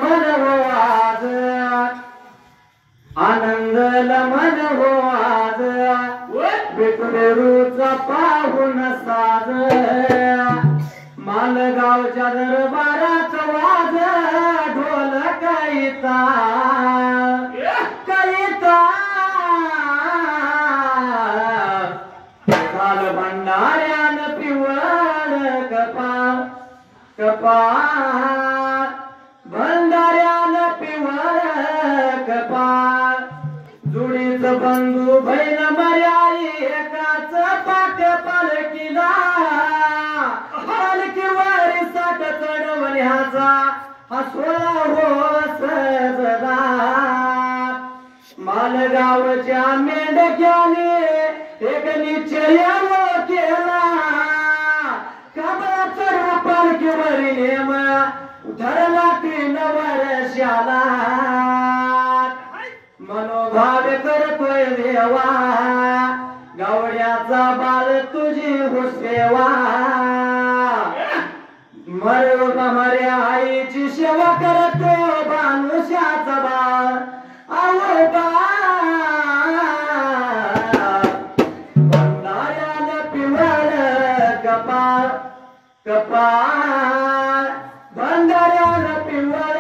लमन हो आज आनंद लमन हो आज विठुरूचा पाहून साज मालगावच्या दरबारात वाज ढोल कळीता कळीता काल भंडाऱ्यान पिवळ कपाळ कपाळ भंडाऱ्यान पिवळ कपाळ जुडीच बंधू बहीण मर्याई एकाच पाक पालखीला पालखीवर साठ चढवण्याचा हा सोळा हो सजदा मालगावच्या मेंढक्याने एक निश्चय केला कमळा चढ पालखीवर नेम ठरला 3 वर्षाला मनोभाव करतोय देवा गावड्याचा बाळ तुझी हो सेवा मर्या आईची सेवा करतो बानुशाचा बाळ आवो भंडाऱ्याला पिवळ कपाळ कपाळ भंडाऱ्याला पिवळ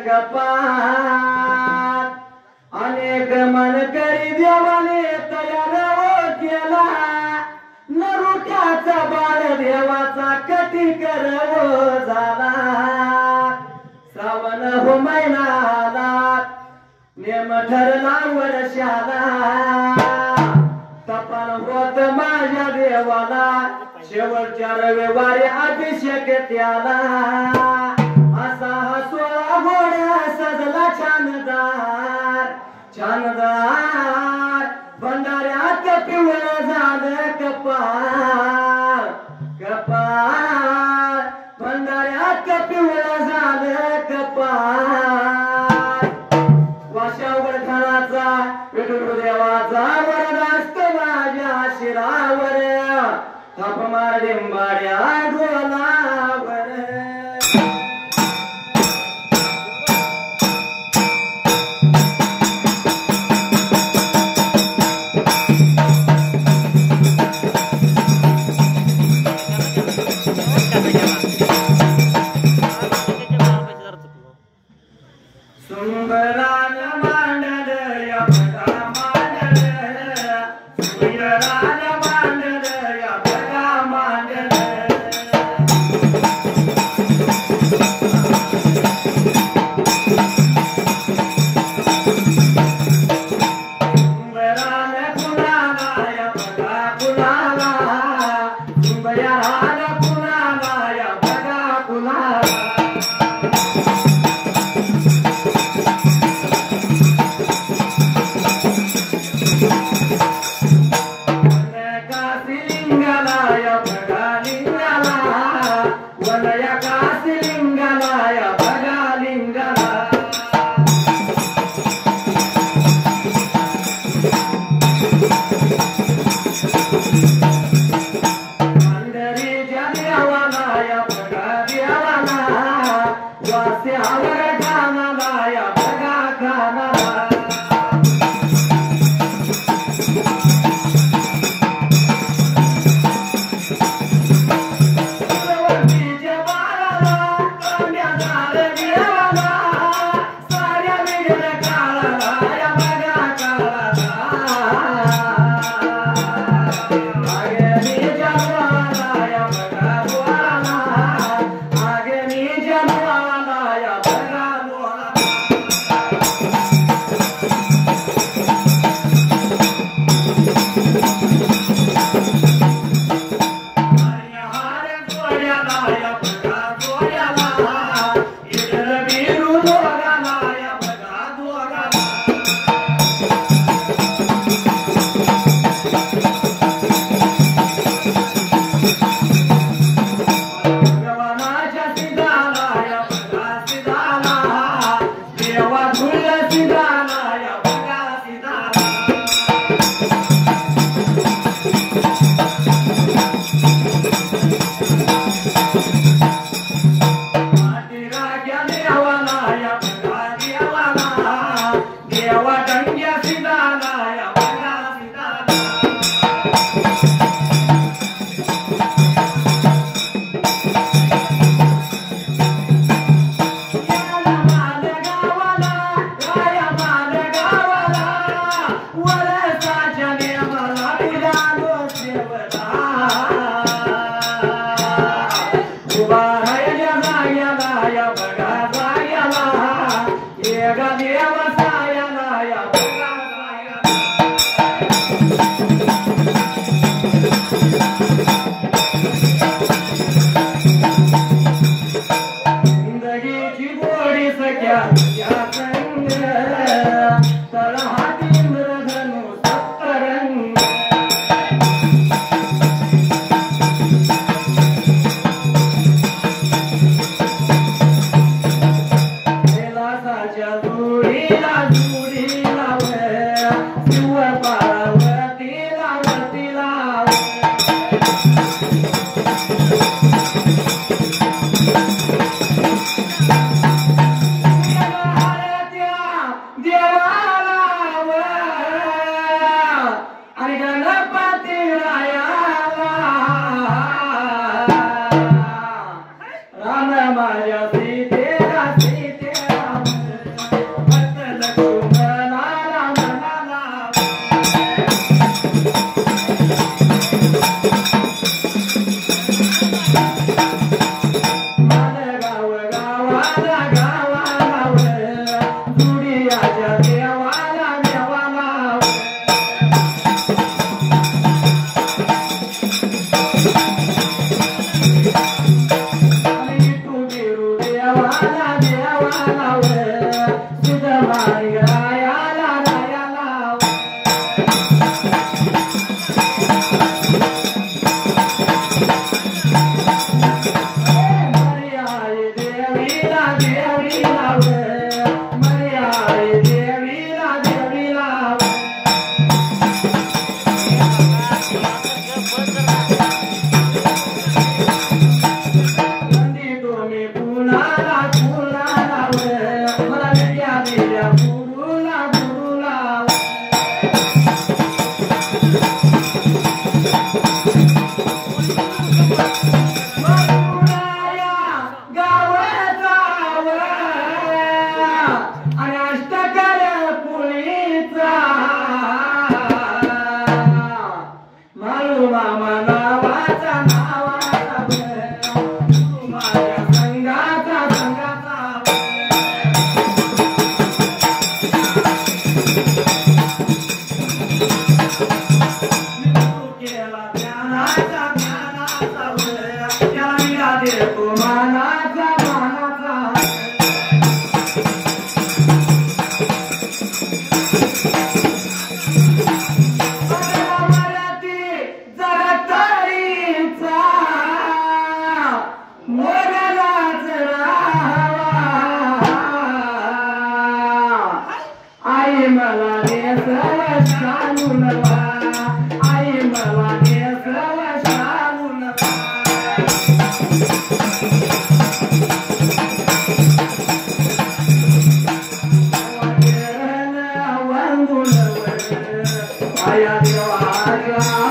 कपाळ अनेक मन करी देवाने तयार केला नरुट्याचा बाळ देवाचा कटी करव झाला श्रावण हो महिनाला नेम ठरला वर्षाला तपन होत माझ्या देवाला शेवटच्या रविवारी अभिषेक त्याला असा हा 16 घोडा सजला छानदार छानदार भंडाऱ्यात पिवळं झालं कपाळ कपाळ भंडाऱ्यात पिवळं झालं कपाळ वाशावर खानाचा विठुर देवाचा वरदास्त माझ्या शिरावर थाप मार डिंबाड्या ढोलावर सुंदरान मांडल या बघा मांडल सुंदरान मांडल या बघा मांडल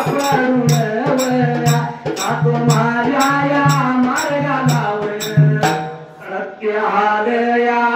पडून जातो माझ्या या मार्गावर सत्य आले या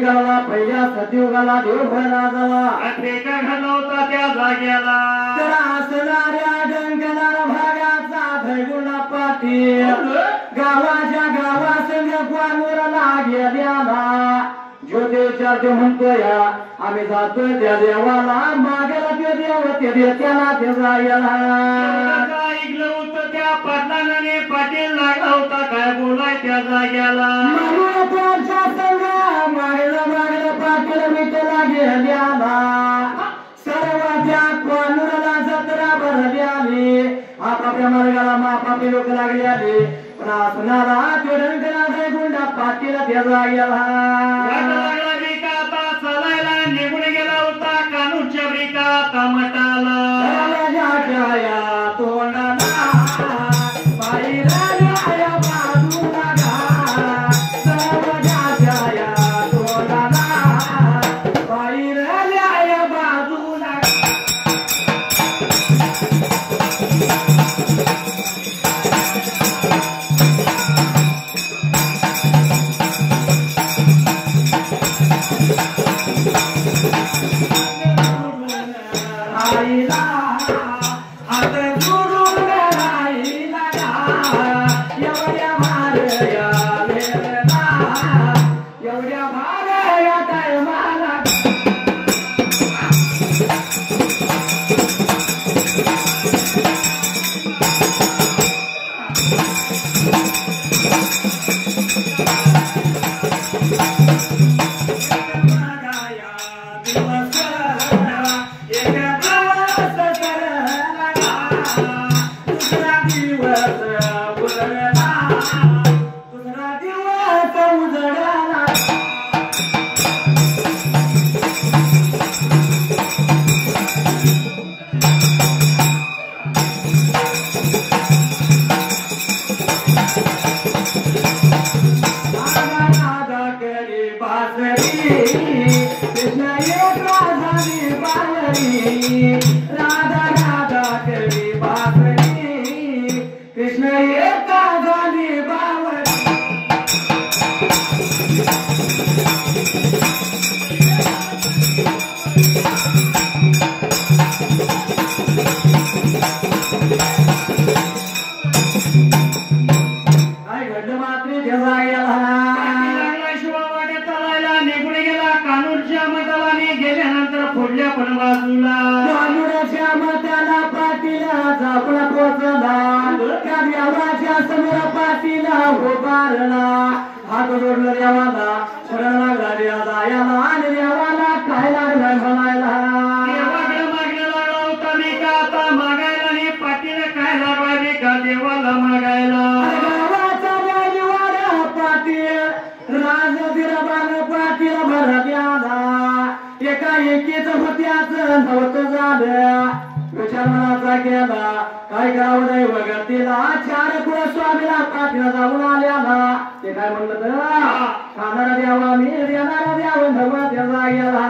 मताला पहिल्या सतयुगाला देव भरला झाला अत्रेचा घालवता त्या जाग्याला तर असणाऱ्या डंकनार भागाचा धैगुणा पाटील गावाच्या गावासंग ग्वानूरला गेल्याला ज्योतिषा ते म्हणतोय आम्ही जातोय त्या देवाला मागेला ते देव ते त्याला ते जायला ऐकलं होतं त्या पाटलाने पाटील लागला होता काय बोलाय त्या जाग्याला पाटील मिटला गेल्याला सर्व त्या ग्वानूरला जत्रा भरली आली आपापल्या मार्गाला मापापी लोक लागले आले पण असणारा तो डंकनाथ गुंडा पाटील त्या जाग्याला निघून गेला होता कानूच्या ब्रिका टमाटाला तोंडाला Thank you. काय करावं नाही वगतीला चार कुळ स्वामीला पाठीला जाऊन आल्याला ते काय म्हणलं तर खाणारा द्यावा मी देणारा द्यावं धवा त्याला गेला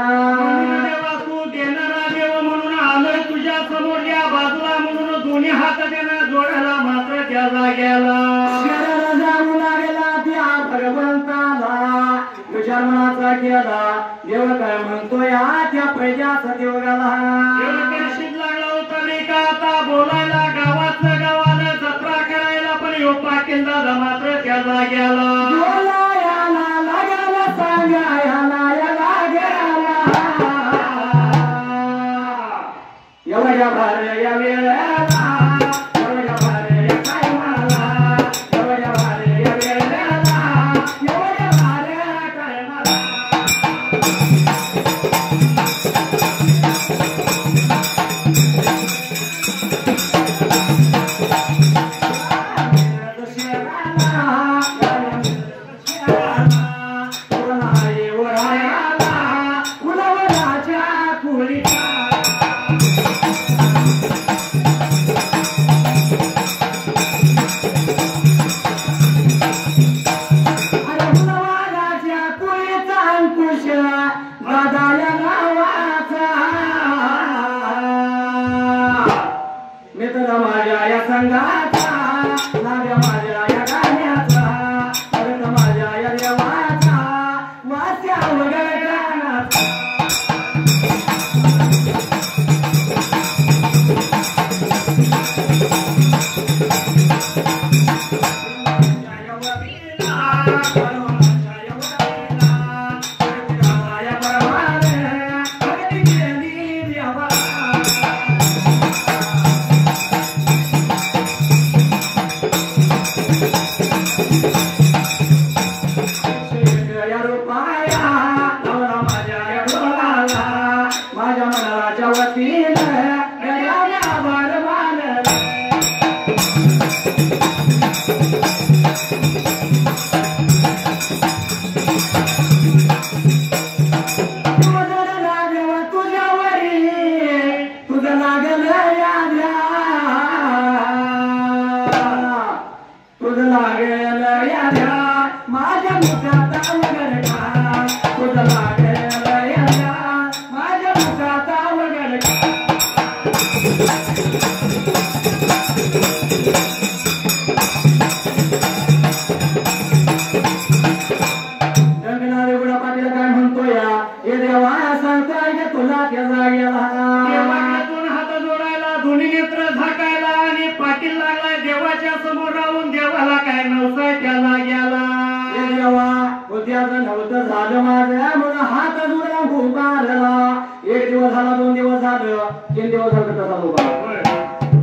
देवा तू देणारा देव म्हणून आलोय तुझ्या समोर या बाजूला म्हणून दोन्ही हात त्यानं जोडायला मात्र त्याला गेला शरीर जाऊ लागला त्या भगवंताला विचार मनाचा केला देव काय म्हणतोय त्या पैजाचा देव गेला आता बोलायला गावाला जत्रा करायला पण यो पाटील दादा मात्र त्याला गेला बोलायला लागला सांगायला लागला एवढ्या भार या वेळेला एवढ्या भार या काय मला एवढ्या भार या वेळेला एवढ्या भार काय मला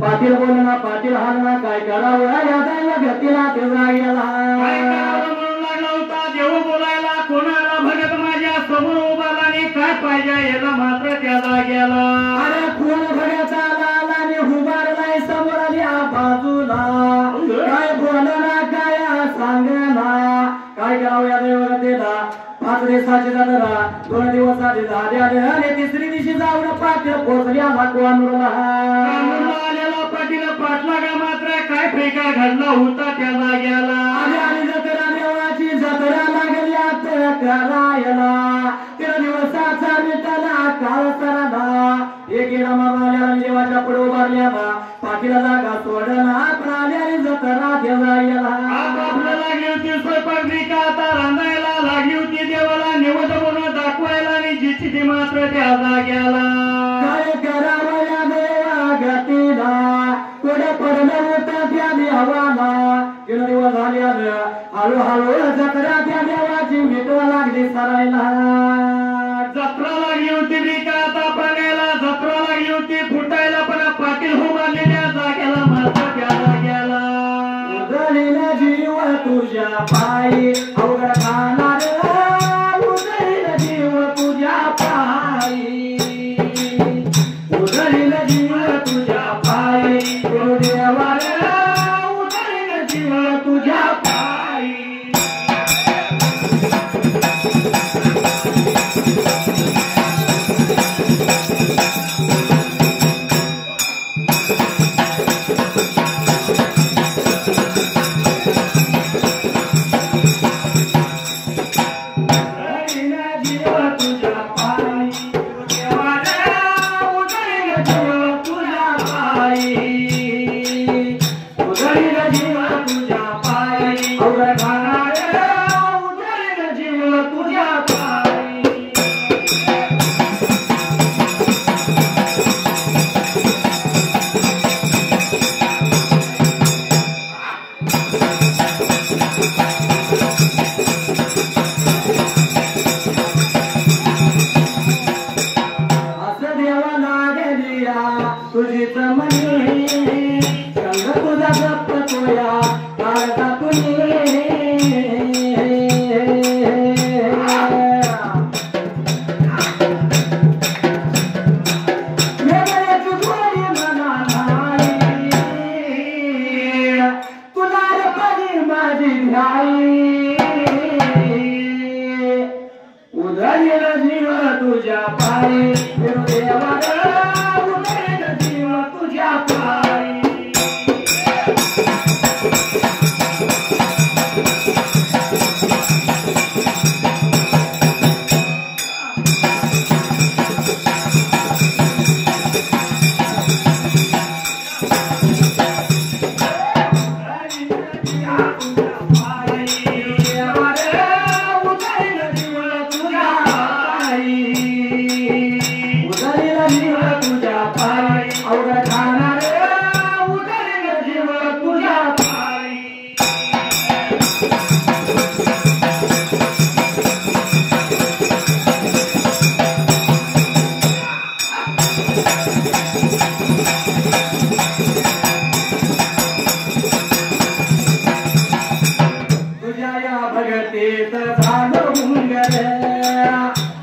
पाटील बोलना पाटील हालना काय करावं या दैवा व्यक्तीला तेवढा गेला काय करावं म्हणून लागला होता देव बोलायला कोणाला भगत माझ्या समोर उभारला आणि काय पाहिजे याला मात्र त्याला गेला अरे कोण भगत आला आणि उभारलाय समोर आल्या बाजूला काय बोलना काय सांगना काय करावं या दैवा व्यक्तीला 5 दिवसाचे दादरा 2 दिवसाचे झाले आणि तिसरी दिवशी जाऊन पाटील पोचल्या भगवानला आलेला पाटील पाटलागा मात्र काय फेका घडला होता त्याला गेला आणि जत्रा देवाची जत्रा लागल्या तर करायला 3 दिवसाचा मिटाला काळ सरला एक गेला मारल्याला देवाच्या पुढे उभारल्या पाटीला जागा सोडला पण आल्याने जत्रा देवा गेला आपल्याला लागली होती स्वयंपाक आता रांधायला लागली होती देवाला निवड म्हणून दाखवायला आणि जिची ती मात्र त्याला अहो जत्रा त्या देवाची मिटवा लागली सरायला जत्रा लागली होती बिकाता पाण्याला जत्रा लागली होती फुटायला पण पाटील उभारलेल्या जागेला मारता त्या जागेला उधळीला जीव तुझ्या पायी अवघड खाणार उधळीला जीव तुझ्या पायी उधळीला जीव तुझ्या पायी गुरुदेवा उधळीला जीव तुझ्या पायी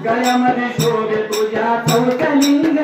गळ्यामध्ये शोभे तुझ्या चौकलिंग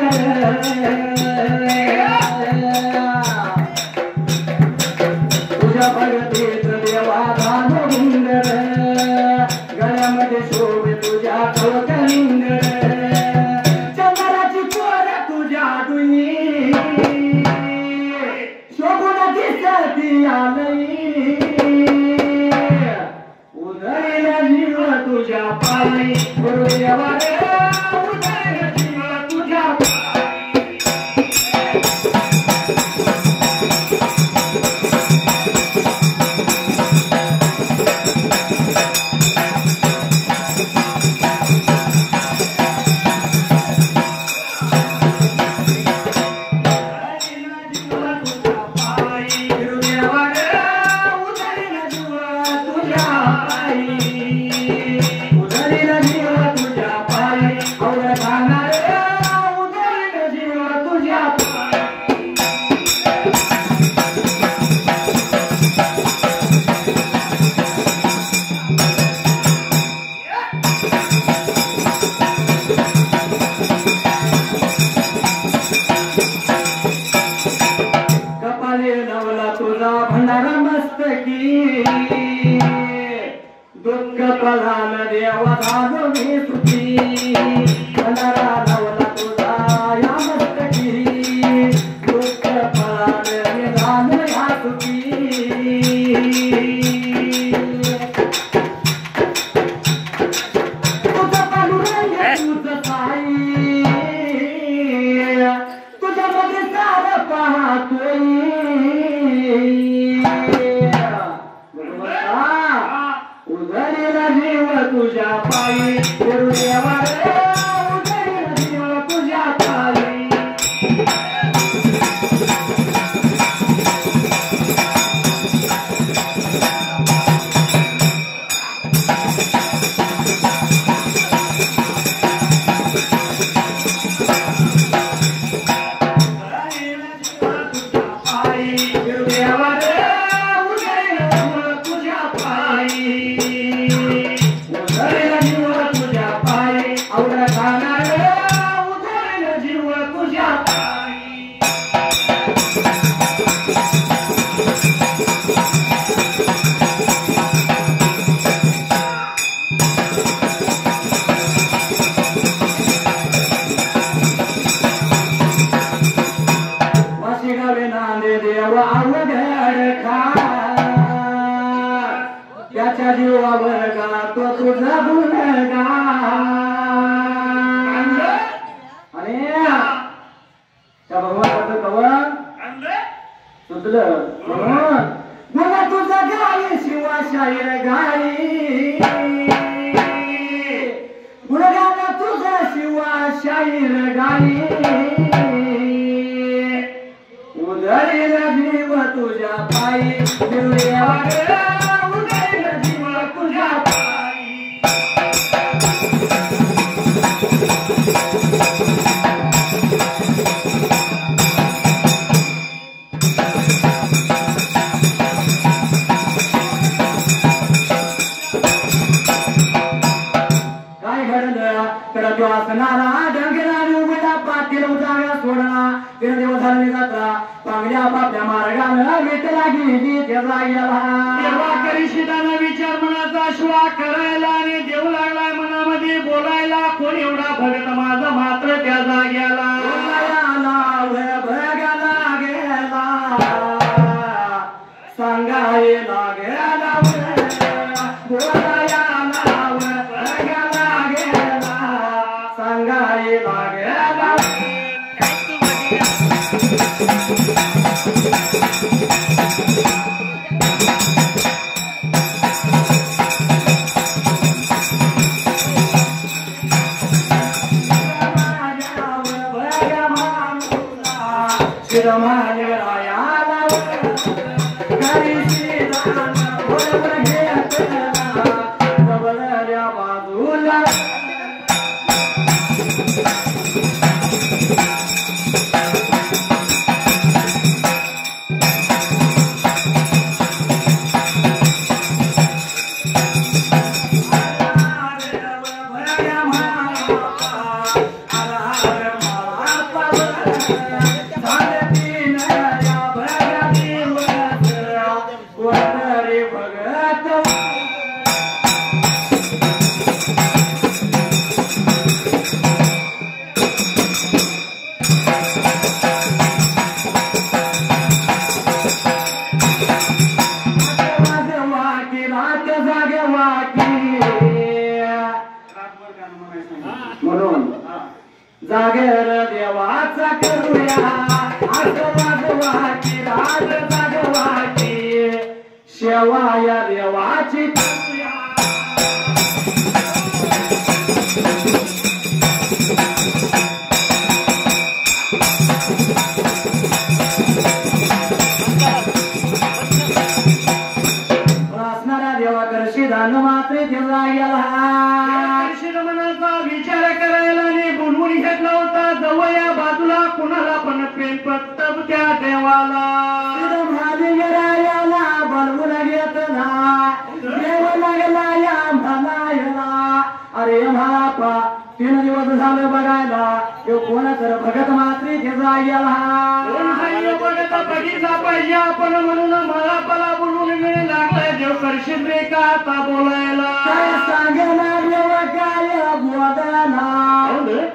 देवा वर्गा तो तुझा गुणगा आणि त्या भगवानाचं कवळ सुचलं म्हणून गुणा तुझा गाई शिवा शाहीर गाई गुणगाना तुझा शिवा शाहीर गाई उदळील जीव तुझ्या पायी उदळील जीव तुझ्या पायी काय घडलं तर तो असणारा डंगेला उघडा पाटील उजाव्या सोडला तीन दिवस झाले जात्रा चांगल्या बापल्या मार्गानं विठला गेली त्याला गेला देवा करिशिदानं विचार मनाचा श्वा करायला आणि देव लागलाय मनामध्ये बोलायला कोण एवढा भगत माझा मात्र त्या जाग्याला भगाला गेला सांगायला गेला बोलाया नाव भगाला गेला सांगायला गेला जागर देवाचा करूया आजवाजवाची राज जागवाची शेवा या देवाची करूया असणाऱ्या देवाकर शिदान मात्र देवा गेला मनाचा विचार करायला आणि बुनवून घेतला होता जवया बाजूला कुणाला पण प्रेम पत्तब त्या देवाला महादेवरायाला बनवून घेतला देव लागला या म्हणायला अरे महापा 3 दिवस झालं बघायला तो कोण तर भगत मात्री घेतला गेला भगत बघितला पाहिजे आपण म्हणून महापाला बोलून मिळे लागलाय देव करशील रे का आता बोलायला काय सांगणार देव काय बोलना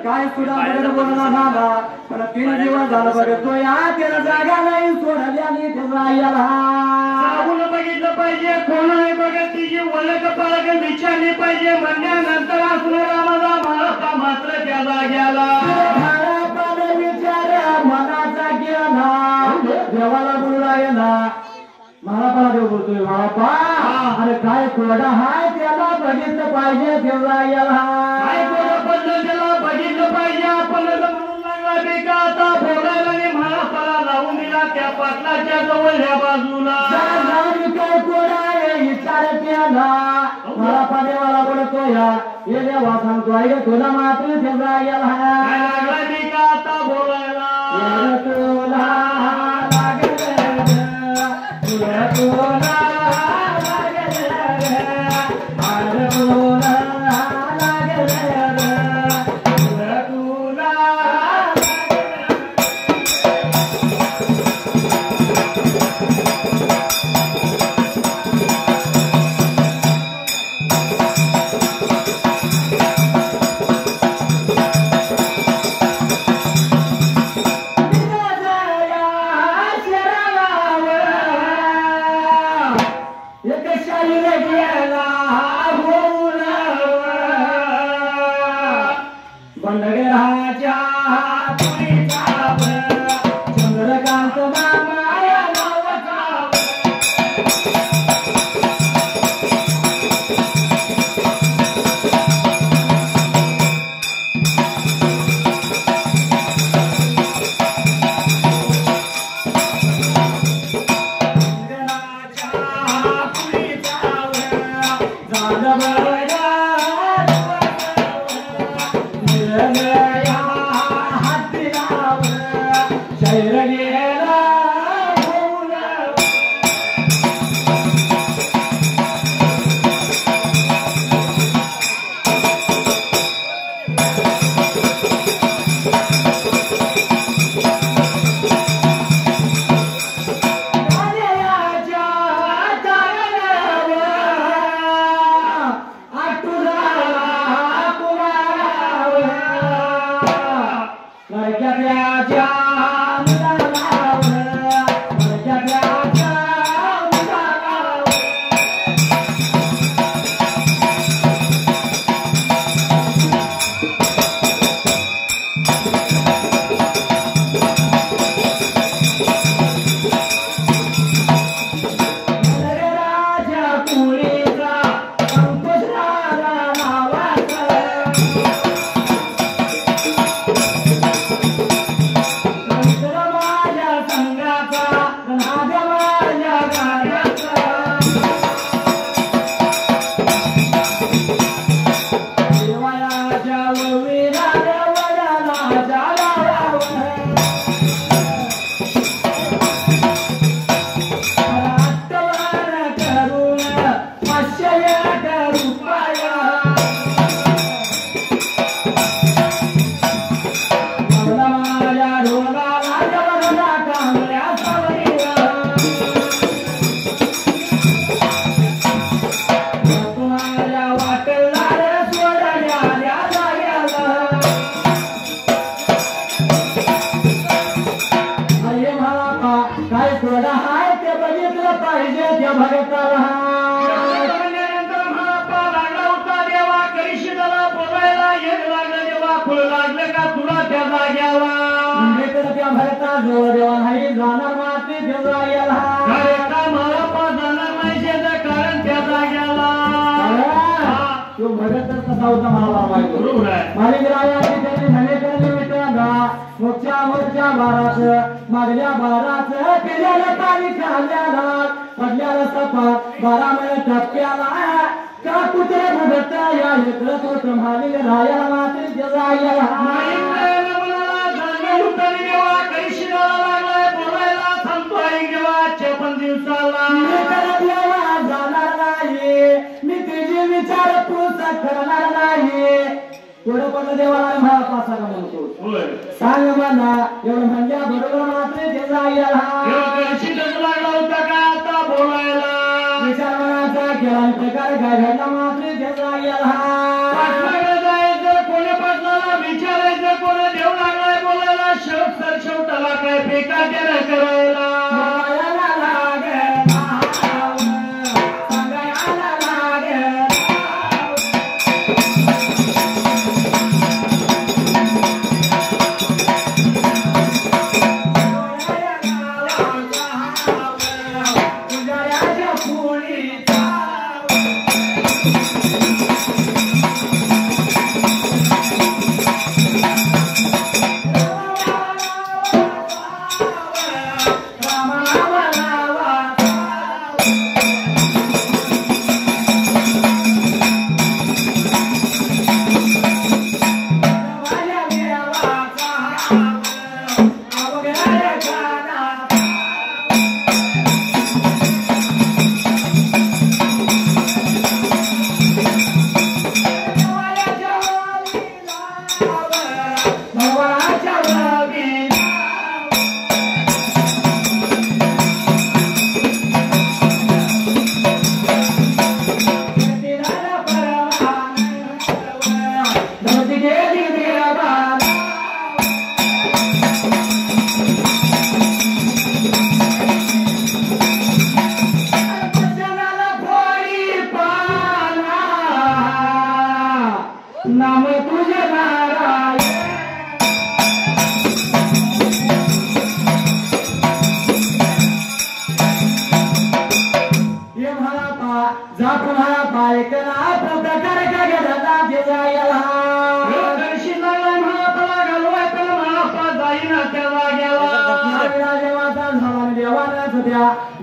काय सुद्धा बघत बोलला झाला पण 3 दिवस झालं बघतो या त्याला जागा नाही सोडल्याने त्याला याला साबून बघितलं पाहिजे कोण आहे बघत तिची ओळख पाळख विचारली पाहिजे म्हणल्यानंतर असणारा माझा महापा मात्र त्या जाग्याला विचार मनाचा गेला देवाला बोलला गेला महापा देव बोलतोय महापा अरे काय कोरडा हाय त्याला बघितलं पाहिजे देवला गेला काय कोरडं पडलं त्याला बघितलं पाहिजे आपण म्हणून लागला बेका आता बोलायला आणि महापाला लावून दिला त्या पाटलाच्या जवळच्या बाजूला काय कोरडा आहे विचार केला महापा देवाला बोलतो या ये देवा सांगतो ऐक तुला मात्र देवला गेला लागला बेका आता बोलायला तुला चंद्रकांत मामा मागल्या बाराच पिल्याला पाणी खाल्ल्याला पडल्याला सपाट 12 महिने टप्प्याला का कुत्रे भगत या इकडं तो तुम्हाला राया मात्र जजायला जाणार नाही मी तुझे विचार पुस्तक करणार नाही एवढं पण देवाला मला पासा का म्हणतो सांग मला एवढं म्हणजे बरोबर मात्र ते जायला लागला होता का आता बोलायला विचार मनाचा केला प्रकार काय घडला मात्र ते जायला जायचं कोणी पाटलाला विचारायचं कोणी देव लागलाय बोलायला शेवटाला काय बेकार करायला Thank you.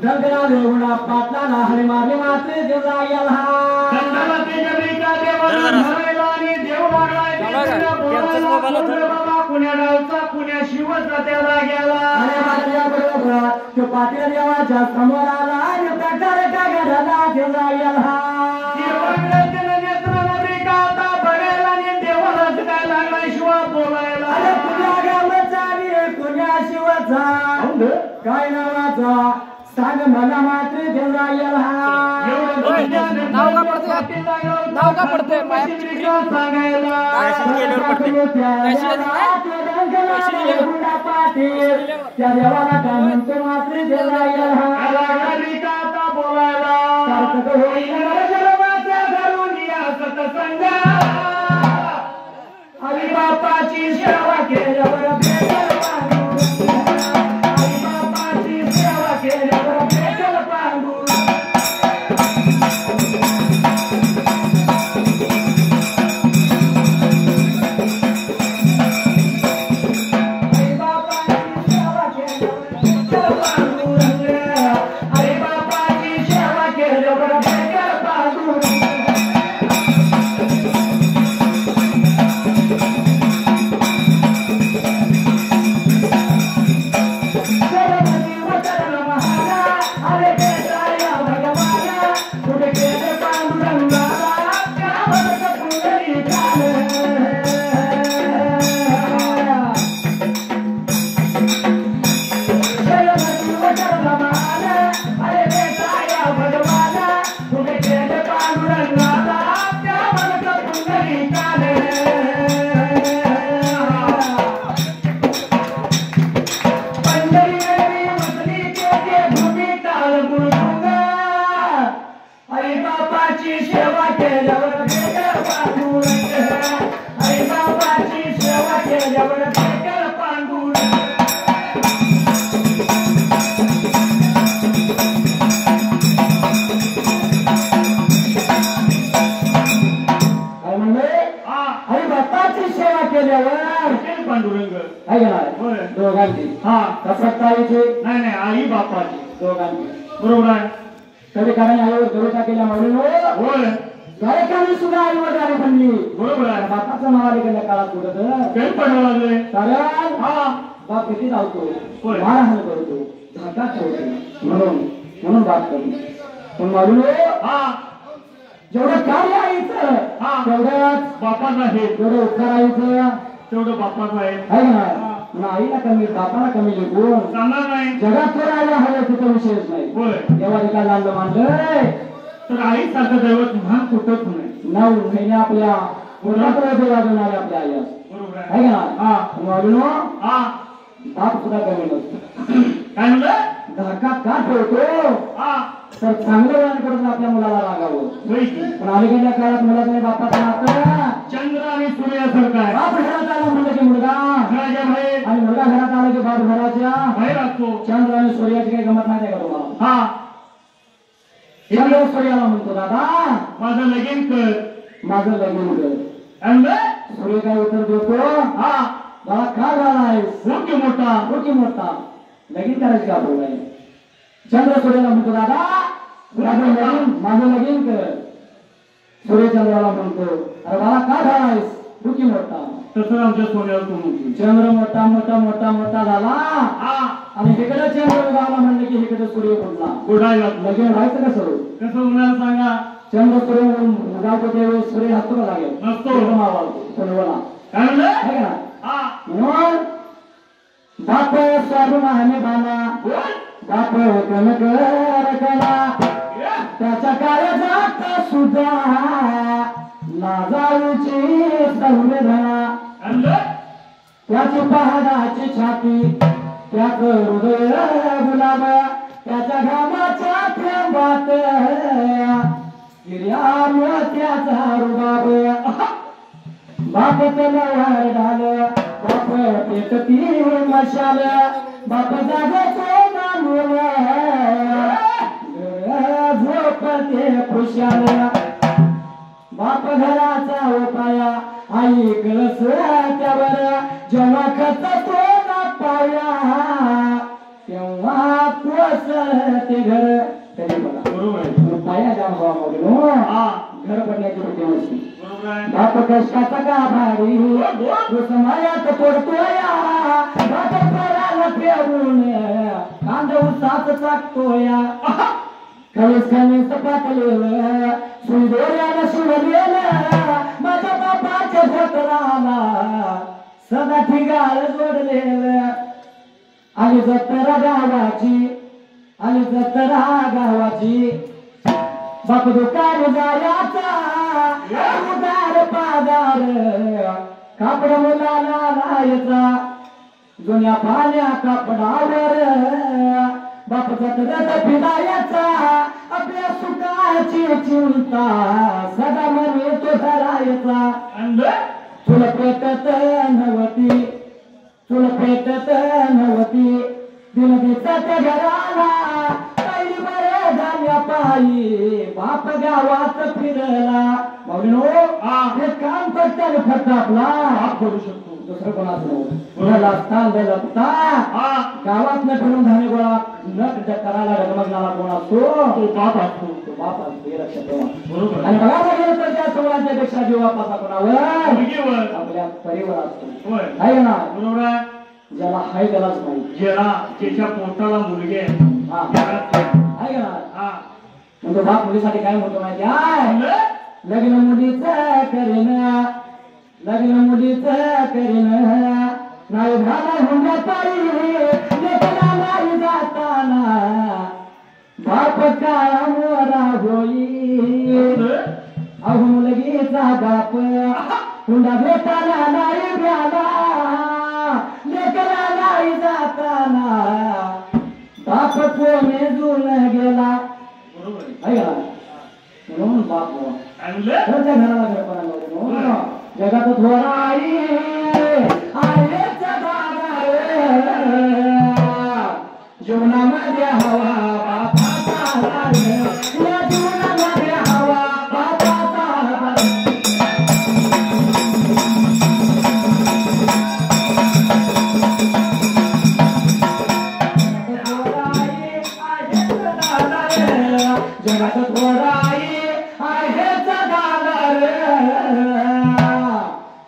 डंगरा देवना पाटला हरी मारली माते देवा गेला दंडावते जबरिका देवाला धरायला आणि देव लागलाय बाबा पुण्या गावचा पुण्या शिवचा त्याला गेला अरे माझ्या बरोबर तो पाटील देवाच्या समोर आला आणि प्रकार का घडला देवा गेला देवाकडे नेत्राला बेकाता बघायला आणि देवालाच काय लागलाय शिवा बोलायला अरे पुण्या गावचा आणि पुण्या शिवचा काय नावाचा सांग मला मात्र देवा गेला नाव का पडते त्या देवाला काय म्हणतो मात्र देवा गेला बोलायला सतसंग आई बापाची सेवा केल्यावर आई बापाची सेवा केल्यावर भेटल पांडू नाही आई बापाची दोघांची बरोबर आहे कधी कारण आईवर गरुटा केल्या म्हणून होय गायकाने सुद्धा आईवर गाडी म्हणली बरोबर आहे बापाचं नाव गेल्या काळात कुठं काही पडायला लागले कारण हा बाप किती धावतो मारहाण करतो धाका ठेवतो म्हणून बाप करतो पण म्हणून हा जेवढं कार्य आईचं तेवढंच बापाचं आहे जेवढं उपकार आईचं तेवढं बापाचं आहे ना आईला कमी बापाला कमी लेखून चालणार नाही जगात तर आईला हवं तिथं विषयच नाही देवाने काय लागलं मानलंय तर आई सारखं दैवत महान कुठंच नाही 9 महिने आपल्या मुलाकडे वाजून आले आपल्या आई बरोबर आहे का बाप सुद्धा कमी नसतो काय म्हणलं धाका का ठेवतो तर चांगलं वळण करून आपल्या मुलाला लागावं पण अलीकडच्या काळात मुलाच्या बापाचं नातं चंद्र आणि सूर्यासारखं आहे बाप घरात आला म्हणलं की मुलगा घराच्या बाहेर आणि मुलगा घरात आला की बाप घराच्या बाहेर असतो चंद्र आणि सूर्याची काही गमत नाही का तुम्हाला चंद्र सूर्याला म्हणतो दादा माझं लगीन कर माझं लगीन कर सूर्य काय उत्तर देतो मला का झालाय मोठा लगीन करायची का बोलाय चंद्र सूर्याला म्हणतो दादा माझं लगीन कर सूर्य चंद्राला म्हणतो अरे मला का झालायस दुखी मोठा तसं आमच्या सोन्यावर तू म्हणतो चंद्र मोठा मोठा मोठा मोठा झाला आणि इकडे चंद्र उगावला म्हणले की इकडे सूर्य पडला बुडायला लगीन व्हायचं कसं उन्हाळा सांगा चंद्र सूर्य उगावतो त्यावेळेस सूर्य हसतो का लागेल नसतो सोनवला काय म्हणलं म्हणून बाप स्वाभिमानी बाना बाप कला त्याच्या काळजात सुद्धा लाजाळूची संवेदना त्याची पहाडाची छाती त्याच हृदय गुलाब त्याच्या घामाच्या थेंबात त्याचा रुबाब बाप तलवार ढाल बाप पेटती मशाल बाप जागतो मानून झोपते खुशाल बाप घराचा उपाया आई कळस त्यावर जेव्हा खचतो ना पाया तेव्हा पोस ते घर कधी बघा बरोबर आहे. पाया जाम हवा मागलो घर पडण्याची भीती नसते. बरोबर आहे. बाप कष्टाचा का भारी तो समायात पडतोय बाप पराला पेरून कांदा उसाच चाकतोय कळीस कणीस पाटलेलं सुंदोऱ्याला शिवलेलं माझ्या बापाच्या भोकराला सदा ठिगाळ जोडलेलं आली जत्रा गावाची आली जत्रा गावाची बाप दुकान जायाचा उदार पादार कापड मुलाला लायचा जुन्या पाण्या कापडावर बाप जत्रेत फिरायचा आपल्या सुखाची चिंता सदा मनी तो धरायचा तुला पेटत नवती तुला पेटत नवती दिनदीचा त्या घराला काही बरे झाल्या पायी बाप गावात फिरला म्हणून हे काम करताना फक्त आपला करू शकतो दुसरं कोणाचं कोणाला लपता गावात न फिरून धान्य गोळा न करायला डगमगणारा कोण असतो तो बाप असतो हे लक्षात ठेवा. आणि बघायला गेलं तर त्या सोळांच्या पेक्षा जीवापासा कोणावर आपल्या परिवार असतो आहे ना बरोबर आहे. ज्याला हाय त्यालाच माहिती ज्याला त्याच्या पोटाला मुलगी आहे म्हणजे बाप मुलीसाठी काय म्हणतो माहिती आहे लग्न मुलीच करीन नाही झाला हुंड्या ताई लेकरा नाही जाताना बाप काळा मोरा होईल अहो मुलगीचा बाप हुंडा भेटाला नाही भ्याला लेकरा नाही जाताना बाप कोणे जुळून गेला म्हणून बाप घरच्या घराला घरपणा जगात थोराई जीवनामध्ये हवा बापाचा या जीवनामध्ये हवा बापाचा जगात थोराई आहे जगादार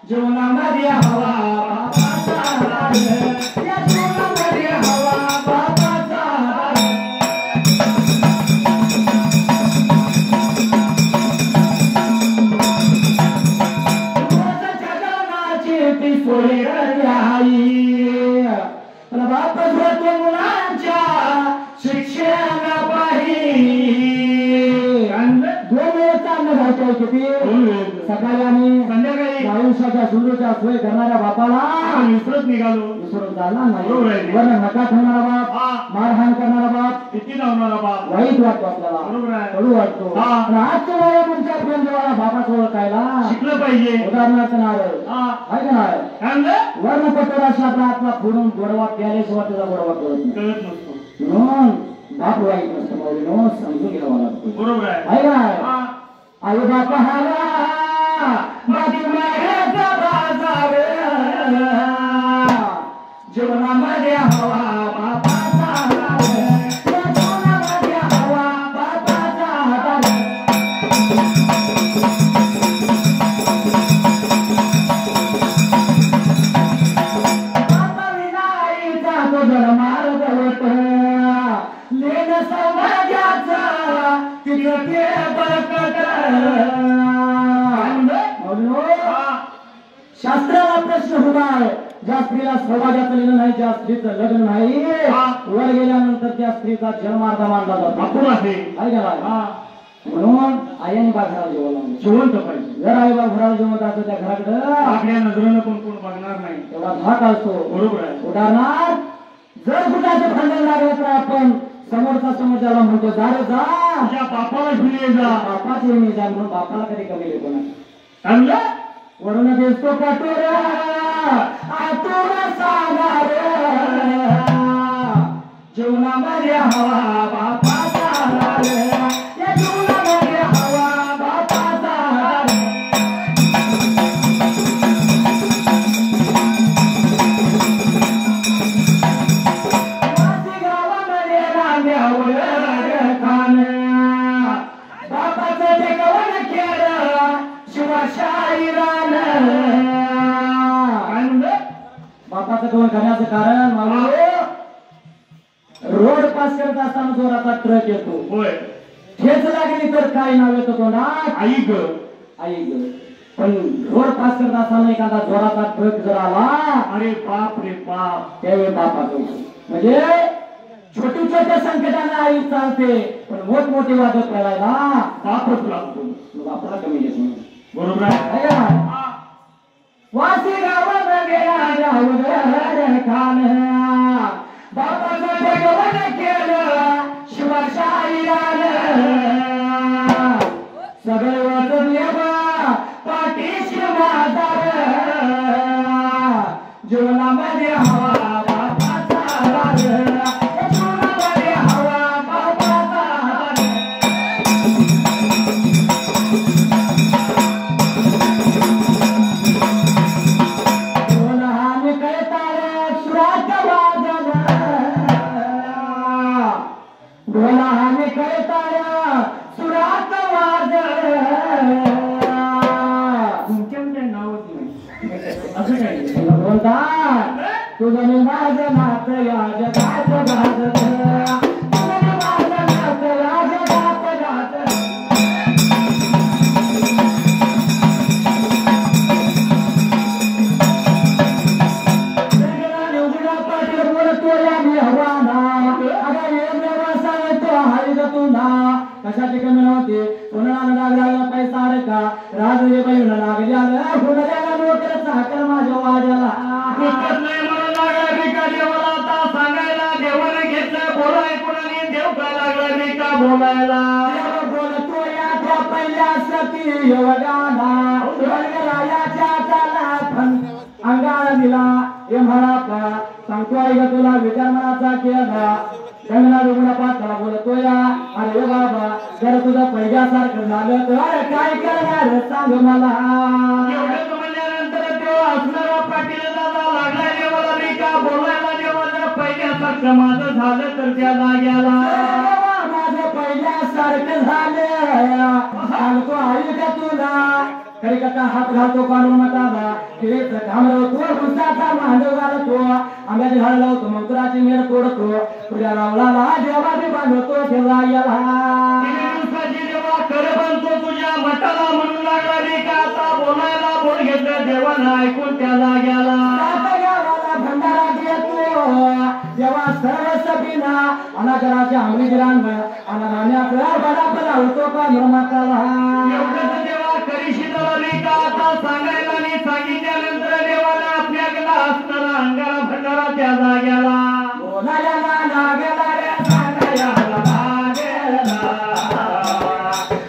जीवनामध्ये हवा बापाचा या जीवनामध्ये हवा बापाचा जगनाची ती सोयी आई बाप होते मुलांच्या शिक्षण सकाळी आणि संध्याकाळी आयुष्याच्या सुरूच्या सोय करणाऱ्या बापाला विसरत झाला नाही वर्ण नका ठेवणारा बाप मारहाण करणारा बाप किती लावणारा बाप वाईट वाटतो आपल्याला कडू वाटतो आजच्या वेळेला तुमच्या प्रेमदेवाला बापासोबत कायला शिकलं पाहिजे. उदाहरणार्थ नाव आहे का नाही वर्णपत्र शास्त्रातला फोडून गोडवा प्याल्याशिवाय त्याचा गोडवा कळत नसतो म्हणून बाप वाईट नसतं माऊलीनो समजून घ्यावा लागतो बरोबर आहे आई बाप हवा माझी माहेरचा बाजार जीवनामध्ये हवा बापाचा जीवनामध्ये हवा बापाचा बापा विनाईचा तो जन्मार्ग होत लेन सौभाग्याचा तिथं ते बळकट शास्त्राला प्रश्न उभा आहे ज्या स्त्रीला सौभाग्याचं लिहिलं नाही ज्या स्त्रीचं लग्न नाही वर गेल्यानंतर त्या स्त्रीचा जन्मार्थ मानला जातो म्हणून आईने बाघराला जिवंत पाहिजे जर आई बाघराला जिवंत असतो त्या घराकडे आपल्या नजरेनं कोण बघणार नाही तेवढा धाक असतो बरोबर आहे. उदाहरणार्थ जर कुणाचं भांडण लागलं तर आपण समोरचा समोरच्याला म्हणतो जा रे जा तुझ्या बापाला घेऊन ये जा बापाच येऊन जा म्हणून बापाला कधी कमी लेतो नाही चांगलं वरून दिसतो कटोरा आतून सागर जीवनामध्ये हवा बापाचा या जीवनामध्ये हवा बापाचा गावामध्ये रांग्यावर रोड पास करत असताना जोराचा ट्रक येतो होय ठेच लागली तर काय नाव येतो तो ना आई ग आई ग पण रोड पास करत असताना एखादा जोराचा ट्रक जर आला अरे बाप रे बाप त्यावेळी बापाचं म्हणजे छोटी छोट्या संकटाने आई चालते पण मोठमोठी वादत करायला बापच लागतो बापाला कमी येत नाही बरोबर आहे वासी गावात गेला जाऊन खान बापाचं भगवान केलं शिवशाहीरान सगळं देवा पाठीशी माझा जीवनामध्ये हवा बापाचा राग जीवनामध्ये हवा बापाचा राग ढोलाने कळताया सुरात वाज तुमच्या नाव असं काय बोलता तुझं माझं नात या जगात गाजत तुझं माझं नात या जगात गाजत कशाची कमी नव्हती कोणाला लागला पैसा अडका राजूचे बहीण लागल्या कोणाला नोकर चाकर माझ्या वाड्याला सांगायला देवाने घेतलं बोलाय कोणाने देव का लागला मी का बोलायला बोलतो या त्या पहिल्या सती योगाना अंगाला दिला हे म्हणा सांगतो आई ग तुला विचार मनाचा केला गंगना रुग्ण पात्राला बोलतो या अरे बाबा जर तुझं पहिल्यासारखं झालं तर काय करणार सांग मला एवढं म्हणल्यानंतर तो असणारा पाटील दादा लागला देवाला मी का बोलायला देवा जर पहिल्यासारखं माझं झालं तर त्या जाग्याला माझं पहिल्यासारखं झालं सांगतो आई का तुला खरी कथा हात घालतो काढून मटाला घामरवतो गुस्साचा मांडव घालतो आंब्याची झाड लावतो मंत्राची मेर तोडतो तुझ्या रावळाला देवा बी बांधतो ठेवला याला देवा कर बनतो तुझ्या मठाला म्हणून लागला मी का आता बोलायला बोल घेतलं देवाला ऐकून त्या जाग्याला गावाला भंडारा घेतो जेव्हा सर्व सभीना अनाकराच्या अंगली गिरांग अनान्याचा बडा बडा होतो का निर्माताला एवढंच देवा करीशी का आता सांगायला आणि सांगितल्यानंतर देवाला आपल्याकडे असणारा अंगाला भंडारा त्या जाग्याला बोलायला लागला रे सांगायला लागला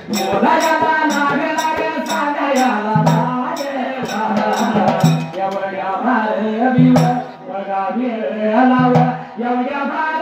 बोलायला लागला रे सांगायला लागला एवढ्या भार बिव बघा लाव एवढ्या भार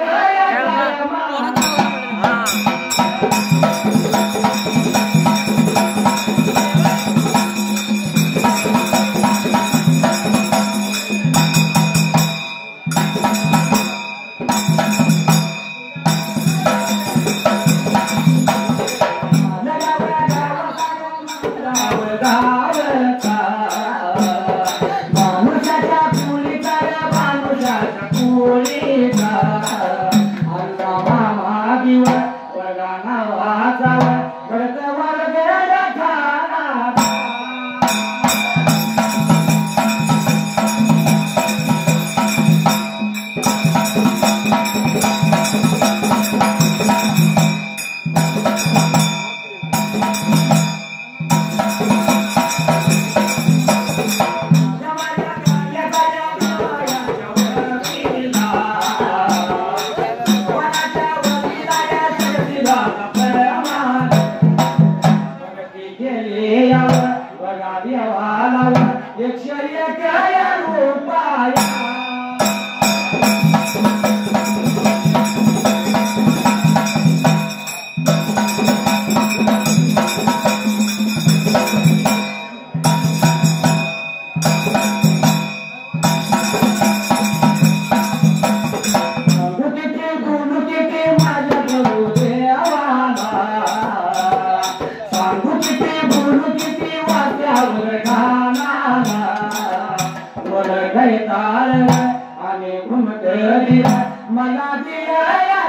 मला दिया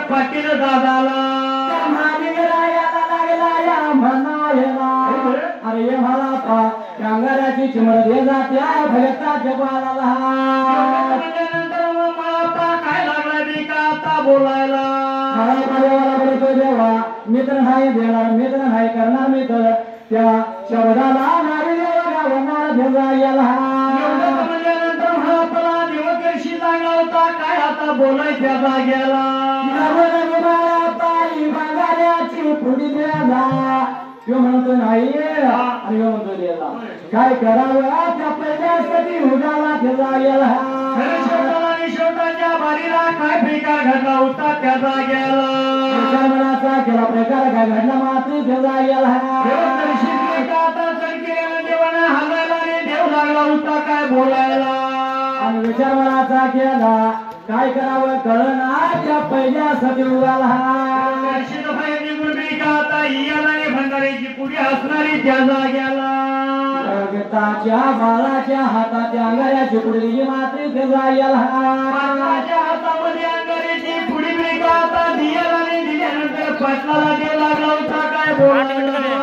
पाटील दादाला अरे मला कांगाराची चिमड दे जात्या भगताच्या बाळाला काय लागला बी का आता बोलायला देवा मित्र नाही देणार मित्र नाही करणार मित्र त्या शब्दाला नारी देवा गेला देवकर्षी लागला होता काय आता बोलायच्या जाग्याला पुढी द्याला तो म्हणतो नाही आणि म्हणतो द्याला काय करावं त्या पहिल्यासाठी उडाला त्याला गेला शेवटाच्या बारीला काय प्रकार घडला होता त्या जाग्याला केला प्रकार काय घडला मात्र त्याला गेला देवाना हागायला देव लागला होता काय बोलायला आणि विचार मनाचा केला काय करावं कळना त्या पहिल्या सतीला भंडारीची पुढे असणारी त्या जाग्याला गीताच्या बाळाच्या हातात अंगाऱ्याची पुढली मात्र त्या जाग्याला हातामध्ये अंगारीची पुढी ब्रेक आता दियाला नाही दिल्यानंतर पाटलाला देव लागला होता काय बोलायला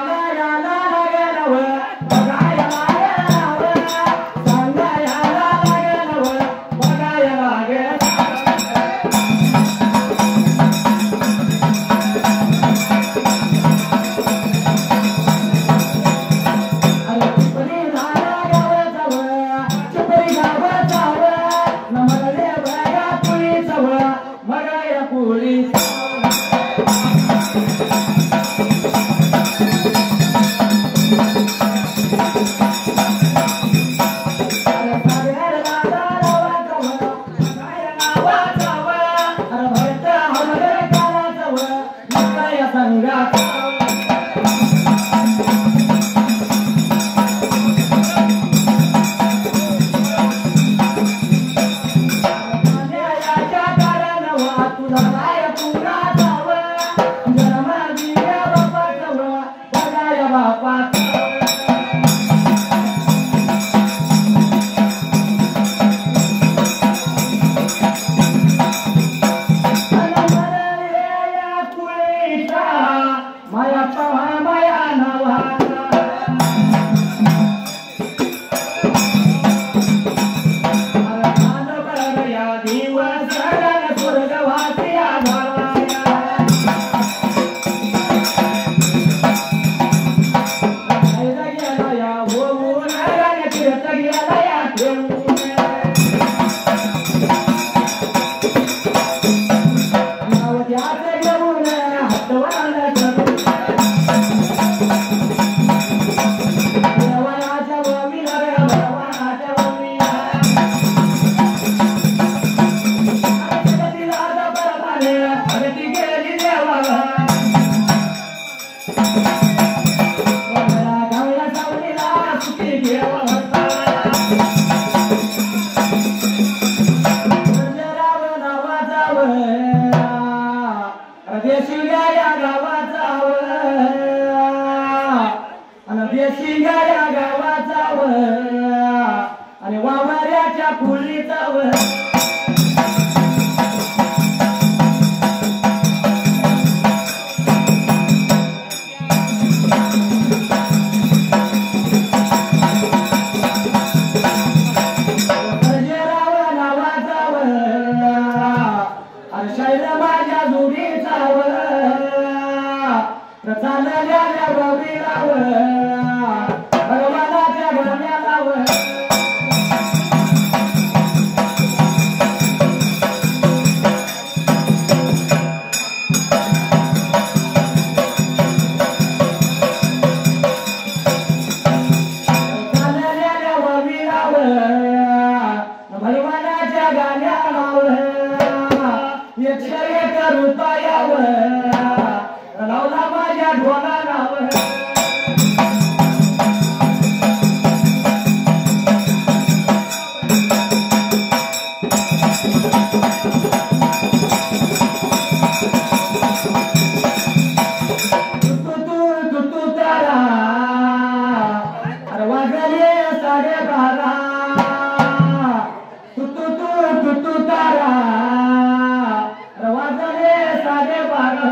लागला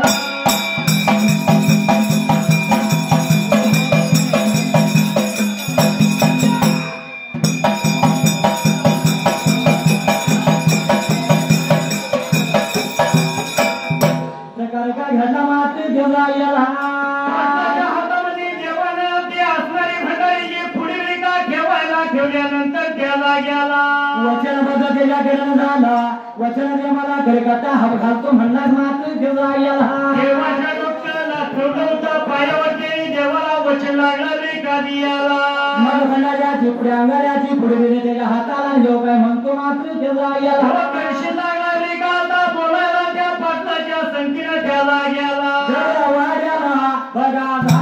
काय घडला मात्र घेऊन गेला हातामध्ये जेवण ते असणारी भंडारी पुढील का ठेवायला ठेवल्यानंतर त्याला गेला वचनबद्ध त्याच्याकडे झाला वचन दे मला घरकटा हव घालतो म्हणला मात्र घेऊन गेला देवाच्या डोक्याला ठेवलं होतं पायावरती देवाला वचन लागलं रे कधी याला मग भंडाऱ्याची पुढे अंगाऱ्याची पुढे त्याच्या हाताला घेऊ काय म्हणतो मात्र घेऊन गेला पैसे लागला रे का आता बोलायला त्या पाटलाच्या संगीनं त्याला गेला बघा बघा